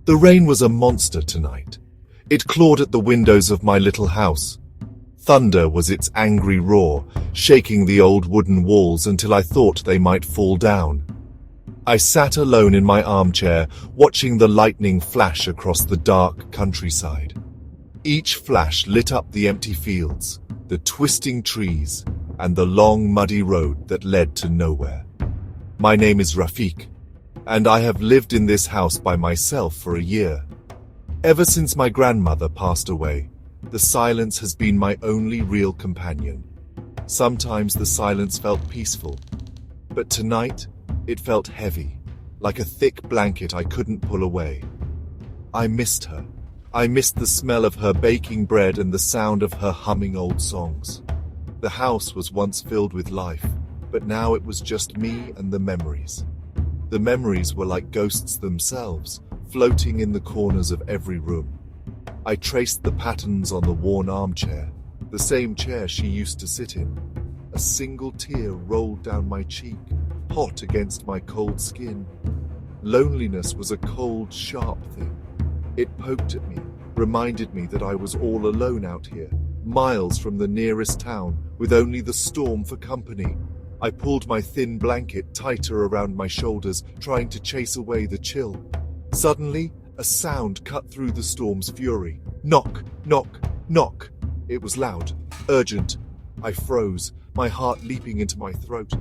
The rain was a monster tonight. It clawed at the windows of my little house. Thunder was its angry roar, shaking the old wooden walls until I thought they might fall down. I sat alone in my armchair, watching the lightning flash across the dark countryside. Each flash lit up the empty fields, the twisting trees, and the long muddy road that led to nowhere. My name is Rafiq, and I have lived in this house by myself for a year. Ever since my grandmother passed away, the silence has been my only real companion. Sometimes the silence felt peaceful, but tonight it felt heavy, like a thick blanket I couldn't pull away. I missed her. I missed the smell of her baking bread and the sound of her humming old songs. The house was once filled with life, but now it was just me and the memories. The memories were like ghosts themselves, floating in the corners of every room. I traced the patterns on the worn armchair, the same chair she used to sit in. A single tear rolled down my cheek, hot against my cold skin. Loneliness was a cold, sharp thing. It poked at me, reminded me that I was all alone out here, miles from the nearest town, with only the storm for company. I pulled my thin blanket tighter around my shoulders, trying to chase away the chill. Suddenly, a sound cut through the storm's fury. Knock, knock, knock. It was loud, urgent. I froze, my heart leaping into my throat.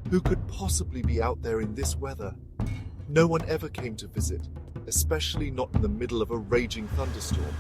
Who could possibly be out there in this weather? No one ever came to visit, especially not in the middle of a raging thunderstorm.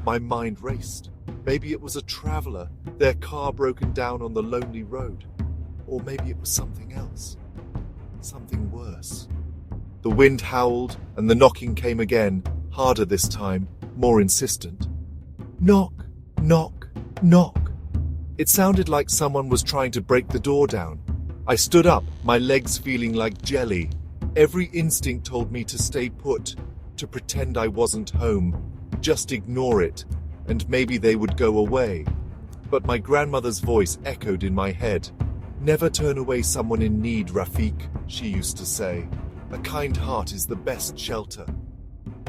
My mind raced. Maybe it was a traveler, their car broken down on the lonely road. Or maybe it was something else. Something worse. The wind howled, and the knocking came again, harder this time, more insistent. Knock, knock, knock. It sounded like someone was trying to break the door down. I stood up, my legs feeling like jelly. Every instinct told me to stay put, to pretend I wasn't home, just ignore it, and maybe they would go away. But my grandmother's voice echoed in my head. Never turn away someone in need, Rafiq, she used to say. A kind heart is the best shelter.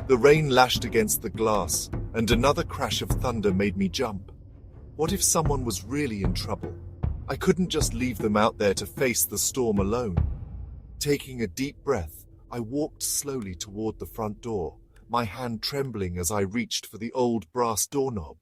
The rain lashed against the glass, and another crash of thunder made me jump. What if someone was really in trouble? I couldn't just leave them out there to face the storm alone. Taking a deep breath, I walked slowly toward the front door, my hand trembling as I reached for the old brass doorknob.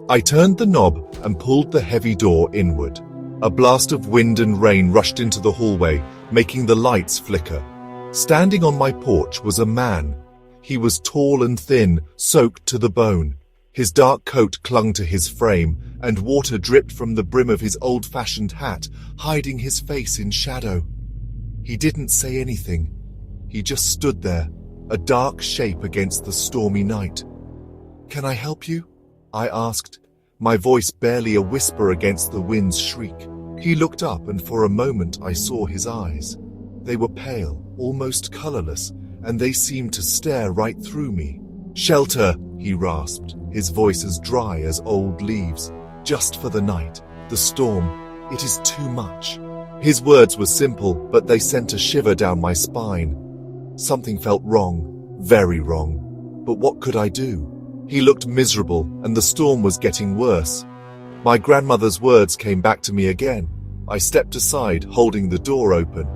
I turned the knob and pulled the heavy door inward. A blast of wind and rain rushed into the hallway, making the lights flicker. Standing on my porch was a man. He was tall and thin, soaked to the bone. His dark coat clung to his frame, and water dripped from the brim of his old-fashioned hat, hiding his face in shadow. He didn't say anything. He just stood there, a dark shape against the stormy night. "Can I help you?" I asked, my voice barely a whisper against the wind's shriek. He looked up, and for a moment I saw his eyes. They were pale, almost colorless, and they seemed to stare right through me. "Shelter," he rasped, his voice as dry as old leaves. "Just for the night. The storm. It is too much." His words were simple, but they sent a shiver down my spine. Something felt wrong, very wrong. But what could I do? He looked miserable, and the storm was getting worse. My grandmother's words came back to me again. I stepped aside, holding the door open.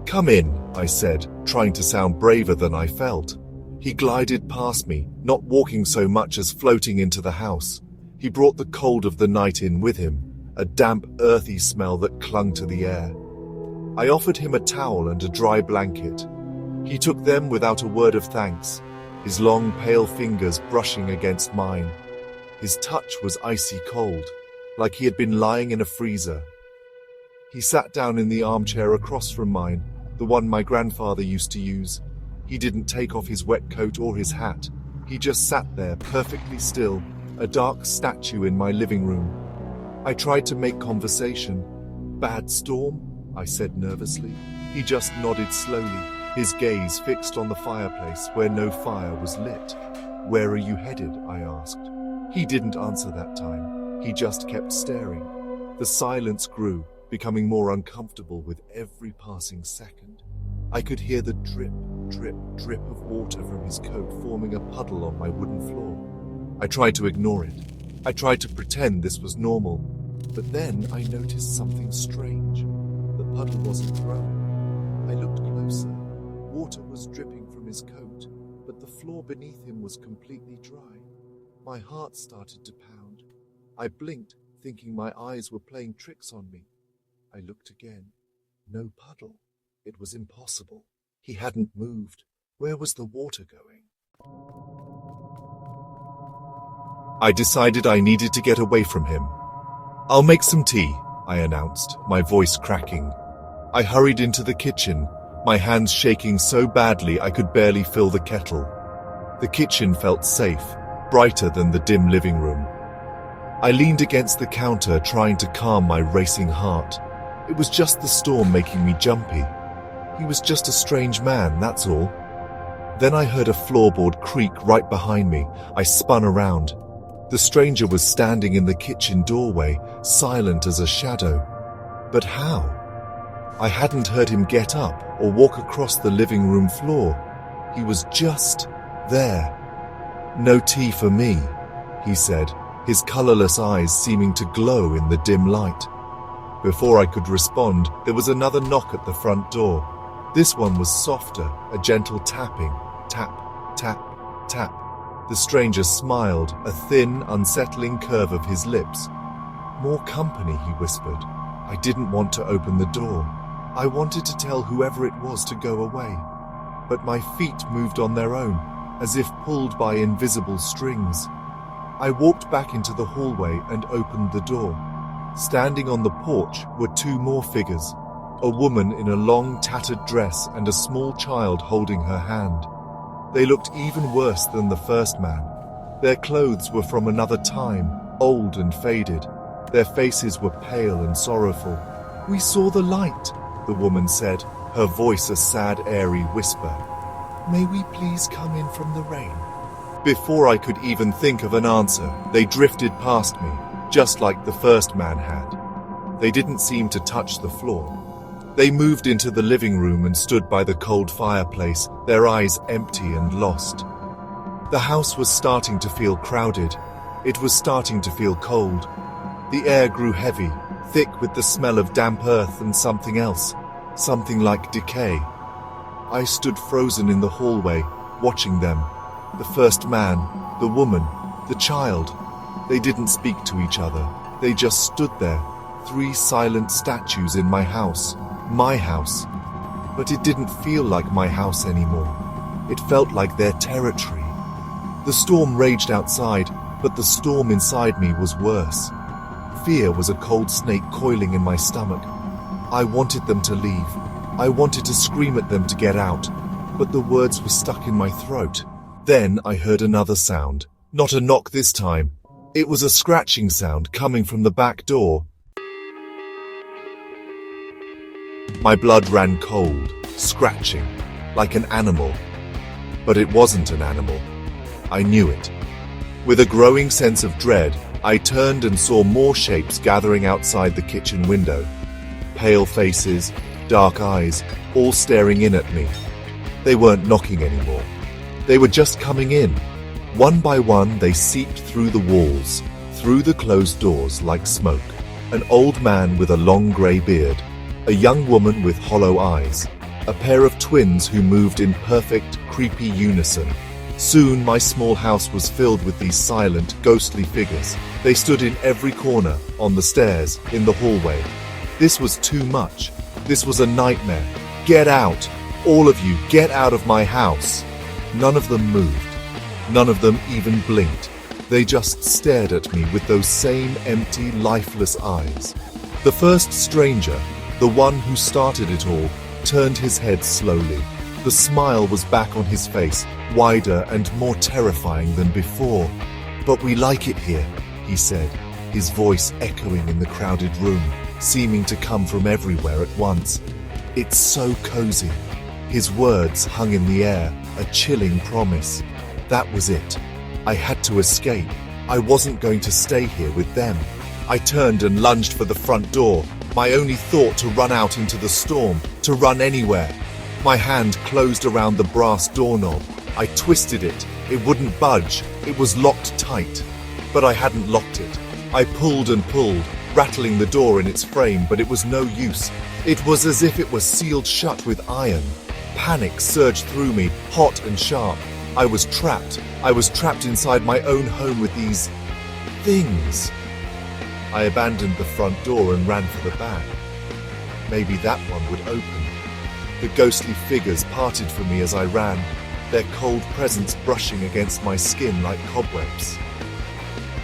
"Come in," I said, trying to sound braver than I felt. He glided past me, not walking so much as floating into the house. He brought the cold of the night in with him, a damp, earthy smell that clung to the air. I offered him a towel and a dry blanket. He took them without a word of thanks, his long, pale fingers brushing against mine. His touch was icy cold, like he had been lying in a freezer. He sat down in the armchair across from mine, the one my grandfather used to use. He didn't take off his wet coat or his hat. He just sat there, perfectly still, a dark statue in my living room. I tried to make conversation. "Bad storm?" I said nervously. He just nodded slowly, his gaze fixed on the fireplace where no fire was lit. "Where are you headed?" I asked. He didn't answer that time. He just kept staring. The silence grew, becoming more uncomfortable with every passing second. I could hear the drip, drip, drip of water from his coat forming a puddle on my wooden floor. I tried to ignore it. I tried to pretend this was normal. But then I noticed something strange. The puddle wasn't growing. I looked closer. Water was dripping from his coat, but the floor beneath him was completely dry. My heart started to pound. I blinked, thinking my eyes were playing tricks on me. I looked again. No puddle. It was impossible. He hadn't moved. Where was the water going? I decided I needed to get away from him. "I'll make some tea," I announced, my voice cracking. I hurried into the kitchen, my hands shaking so badly I could barely fill the kettle. The kitchen felt safe, brighter than the dim living room. I leaned against the counter, trying to calm my racing heart. It was just the storm making me jumpy. He was just a strange man, that's all. Then I heard a floorboard creak right behind me. I spun around. The stranger was standing in the kitchen doorway, silent as a shadow. But how? I hadn't heard him get up or walk across the living room floor. He was just there. "No tea for me," he said, his colorless eyes seeming to glow in the dim light. Before I could respond, there was another knock at the front door. This one was softer, a gentle tapping. Tap, tap, tap. The stranger smiled, a thin, unsettling curve of his lips. "More company," he whispered. I didn't want to open the door. I wanted to tell whoever it was to go away. But my feet moved on their own, as if pulled by invisible strings. I walked back into the hallway and opened the door. Standing on the porch were two more figures. A woman in a long, tattered dress and a small child holding her hand. They looked even worse than the first man. Their clothes were from another time, old and faded. Their faces were pale and sorrowful. "We saw the light," the woman said, her voice a sad, airy whisper. "May we please come in from the rain?" Before I could even think of an answer, they drifted past me, just like the first man had. They didn't seem to touch the floor. They moved into the living room and stood by the cold fireplace, their eyes empty and lost. The house was starting to feel crowded. It was starting to feel cold. The air grew heavy, thick with the smell of damp earth and something else, something like decay. I stood frozen in the hallway, watching them. The first man, the woman, the child. They didn't speak to each other. They just stood there, three silent statues in my house. My house. But it didn't feel like my house anymore. It felt like their territory. The storm raged outside, but the storm inside me was worse. Fear was a cold snake coiling in my stomach. I wanted them to leave. I wanted to scream at them to get out, but the words were stuck in my throat. Then I heard another sound. Not a knock this time. It was a scratching sound coming from the back door. My blood ran cold, scratching, like an animal. But it wasn't an animal. I knew it. With a growing sense of dread, I turned and saw more shapes gathering outside the kitchen window. Pale faces, dark eyes, all staring in at me. They weren't knocking anymore. They were just coming in. One by one, they seeped through the walls, through the closed doors like smoke. An old man with a long grey beard. A young woman with hollow eyes, a pair of twins who moved in perfect, creepy unison. Soon my small house was filled with these silent, ghostly figures. They stood in every corner, on the stairs, in the hallway. This was too much. This was a nightmare. "Get out! All of you, get out of my house!" None of them moved. None of them even blinked. They just stared at me with those same empty, lifeless eyes. The first stranger, the one who started it all, turned his head slowly. The smile was back on his face, wider and more terrifying than before. "But we like it here," he said, his voice echoing in the crowded room, seeming to come from everywhere at once. "It's so cozy." His words hung in the air, a chilling promise. That was it. I had to escape. I wasn't going to stay here with them. I turned and lunged for the front door, my only thought to run out into the storm, to run anywhere. My hand closed around the brass doorknob. I twisted it. It wouldn't budge. It was locked tight. But I hadn't locked it. I pulled and pulled, rattling the door in its frame, but it was no use. It was as if it was sealed shut with iron. Panic surged through me, hot and sharp. I was trapped. I was trapped inside my own home with these things. I abandoned the front door and ran for the back. Maybe that one would open. The ghostly figures parted from me as I ran, their cold presence brushing against my skin like cobwebs.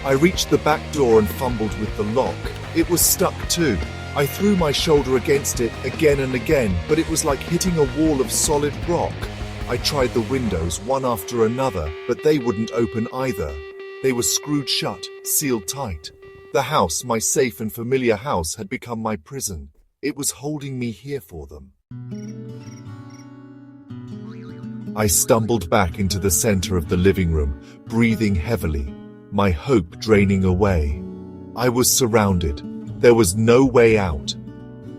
I reached the back door and fumbled with the lock. It was stuck too. I threw my shoulder against it again and again, but it was like hitting a wall of solid rock. I tried the windows one after another, but they wouldn't open either. They were screwed shut, sealed tight. The house, my safe and familiar house, had become my prison. It was holding me here for them. I stumbled back into the center of the living room, breathing heavily, my hope draining away. I was surrounded. There was no way out.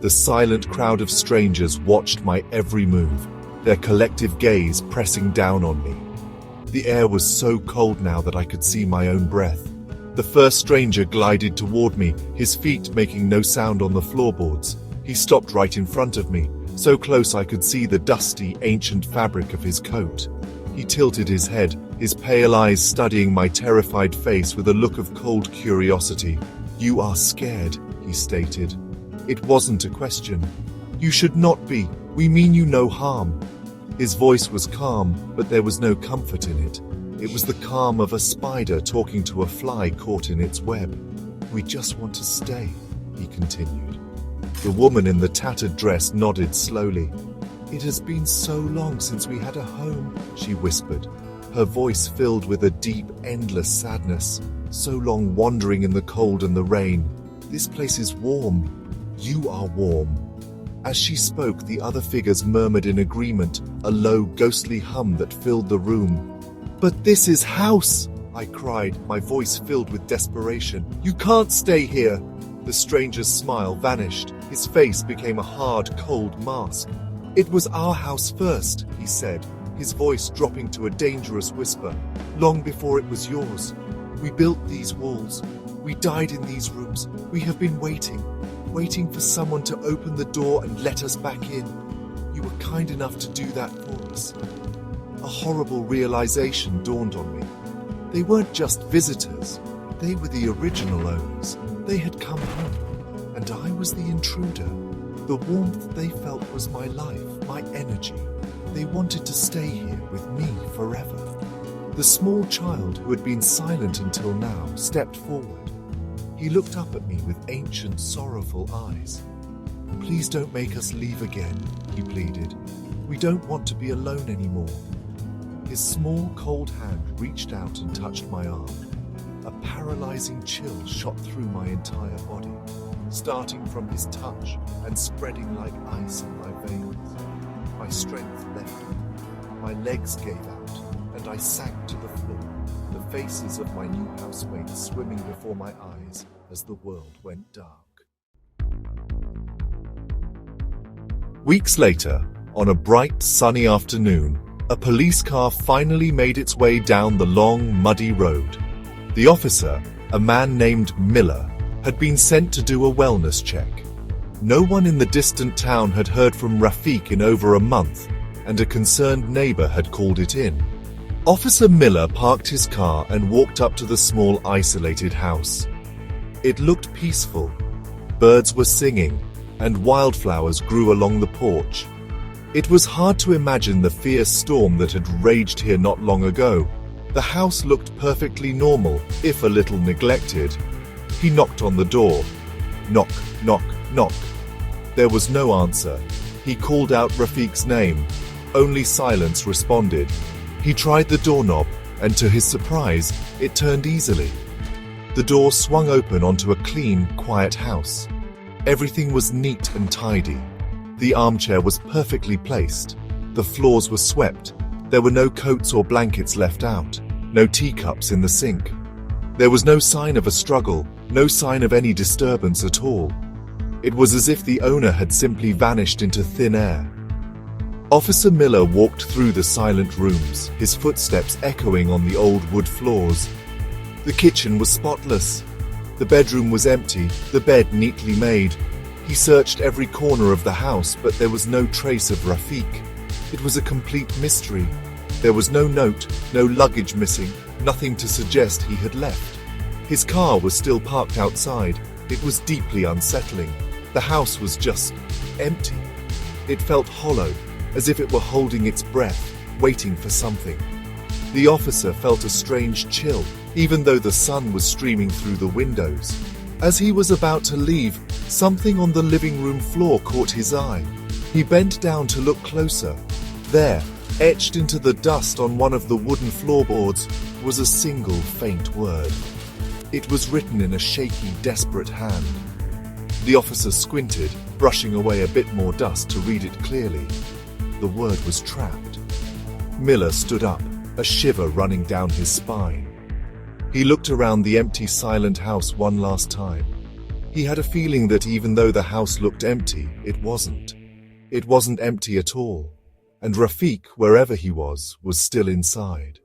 The silent crowd of strangers watched my every move, their collective gaze pressing down on me. The air was so cold now that I could see my own breath. The first stranger glided toward me, his feet making no sound on the floorboards. He stopped right in front of me, so close I could see the dusty, ancient fabric of his coat. He tilted his head, his pale eyes studying my terrified face with a look of cold curiosity. "You are scared," he stated. It wasn't a question. "You should not be. We mean you no harm." His voice was calm, but there was no comfort in it. It was the calm of a spider talking to a fly caught in its web. "We just want to stay," he continued. The woman in the tattered dress nodded slowly. "It has been so long since we had a home," she whispered, her voice filled with a deep, endless sadness. "So long wandering in the cold and the rain. This place is warm. You are warm." As she spoke, the other figures murmured in agreement, a low, ghostly hum that filled the room. "But this is house!" I cried, my voice filled with desperation. "You can't stay here!" The stranger's smile vanished. His face became a hard, cold mask. "It was our house first," he said, his voice dropping to a dangerous whisper. "Long before it was yours. We built these walls. We died in these rooms. We have been waiting for someone to open the door and let us back in. You were kind enough to do that for us." A horrible realization dawned on me. They weren't just visitors. They were the original owners. They had come home, and I was the intruder. The warmth they felt was my life, my energy. They wanted to stay here with me forever. The small child who had been silent until now stepped forward. He looked up at me with ancient, sorrowful eyes. "Please don't make us leave again," he pleaded. "We don't want to be alone anymore." His small, cold hand reached out and touched my arm. A paralyzing chill shot through my entire body, starting from his touch and spreading like ice in my veins. My strength left me. My legs gave out, and I sank to the floor, the faces of my new housemates swimming before my eyes as the world went dark. Weeks later, on a bright, sunny afternoon, a police car finally made its way down the long, muddy road. The officer, a man named Miller, had been sent to do a wellness check. No one in the distant town had heard from Rafiq in over a month, and a concerned neighbor had called it in. Officer Miller parked his car and walked up to the small, isolated house. It looked peaceful. Birds were singing, and wildflowers grew along the porch. It was hard to imagine the fierce storm that had raged here not long ago. The house looked perfectly normal, if a little neglected. He knocked on the door. Knock, knock, knock. There was no answer. He called out Rafiq's name. Only silence responded. He tried the doorknob, and to his surprise, it turned easily. The door swung open onto a clean, quiet house. Everything was neat and tidy. The armchair was perfectly placed. The floors were swept. There were no coats or blankets left out, no teacups in the sink. There was no sign of a struggle, no sign of any disturbance at all. It was as if the owner had simply vanished into thin air. Officer Miller walked through the silent rooms, his footsteps echoing on the old wood floors. The kitchen was spotless. The bedroom was empty, the bed neatly made. He searched every corner of the house, but there was no trace of Rafiq. It was a complete mystery. There was no note, no luggage missing, nothing to suggest he had left. His car was still parked outside. It was deeply unsettling. The house was just empty. It felt hollow, as if it were holding its breath, waiting for something. The officer felt a strange chill, even though the sun was streaming through the windows. As he was about to leave, something on the living room floor caught his eye. He bent down to look closer. There, etched into the dust on one of the wooden floorboards, was a single faint word. It was written in a shaky, desperate hand. The officer squinted, brushing away a bit more dust to read it clearly. The word was trapped. Miller stood up, a shiver running down his spine. He looked around the empty, silent house one last time. He had a feeling that even though the house looked empty, it wasn't. It wasn't empty at all, and Rafiq, wherever he was still inside.